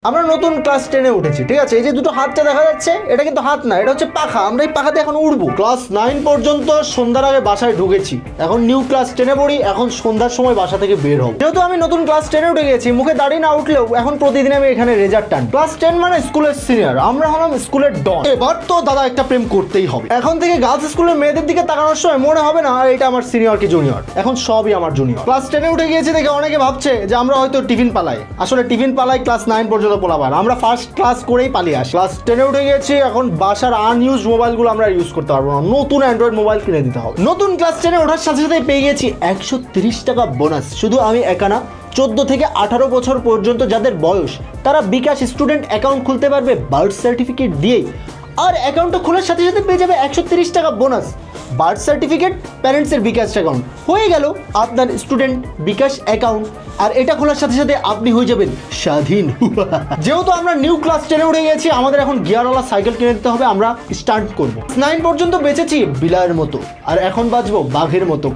আমরা নতুন ক্লাস 10-এ উঠেছি, ঠিক আছে? এই যে দুটো হাতটা দেখা যাচ্ছে, এটা কিন্তু হাত না, এটা হচ্ছে পাখা। আমরা এই পাখাতে এখন উড়বো। ক্লাস 9 পর্যন্ত সন্ধ্যার আগে বাসায় ঢুকেছি, এখন নিউ ক্লাস 10-এ পড়ি, এখন সন্ধ্যার সময় বাসা থেকে বের হব। যেহেতু আমি নতুন ক্লাস 10-এ উঠে গেছি, মুখে দাড়ি না উঠলেও এখন প্রতিদিন আমি এখানে রেজার টান। ক্লাস 10 মানে স্কুলের সিনিয়র, আমরা হলাম স্কুলের ডন। এবার তো দাদা একটা প্রেম করতেই হবে। এখন থেকে গার্লস স্কুলের মেয়েদের দিকে তাকানোর সময় মনে হবে না এটা আমার সিনিয়র কি জুনিয়র, এখন সবই আমার জুনিয়র। ক্লাস 10-এ উঠে গিয়েছি দেখে অনেকে ভাবছে যে আমরা হয়তো টিফিন পালাই। আসলে টিফিন পালাই ক্লাস 9 পর্যন্ত পোলাবার, আমরা ফার্স্ট ক্লাস করেই পালিয়ে আসি। ক্লাস 10-এ উঠে গিয়েছি, এখন বাসার আনইউজ মোবাইলগুলো আমরা ইউজ করতে পারবো না, নতুন অ্যান্ড্রয়েড মোবাইল কিনে দিতে হবে। নতুন ক্লাস 10-এ ওঠার সাথে সাথে পেয়ে গেছি 130 টাকা বোনাস। শুধু আমি একা না, 14 থেকে 18 বছর পর্যন্ত যাদের বয়স তারা বিকাশ স্টুডেন্ট অ্যাকাউন্ট খুলতে পারবে বার্থ সার্টিফিকেট দিয়েই। আর অ্যাকাউন্টটা খোলার সাথে সাথে পেয়ে যাবে 130 টাকা বোনাস। বার্থ সার্টিফিকেট, প্যারেন্টসের বিকাশ অ্যাকাউন্ট, হয়ে গেল আপনার স্টুডেন্ট বিকাশ অ্যাকাউন্ট। আর এটা খোলার সাথে সাথে আপনি হয়ে যাবেন স্বাধীন। যেহেতু আমরা নিউ ক্লাস 10-এ উঠে গেছি, আমাদের এখন গিয়ারওয়ালা সাইকেল কিনে দিতে হবে। আমরা স্টার্ট করব। 9 পর্যন্ত বেঁচেছি বিলায়ের মতো, আর এখন বাঁচবো বাঘের মতো।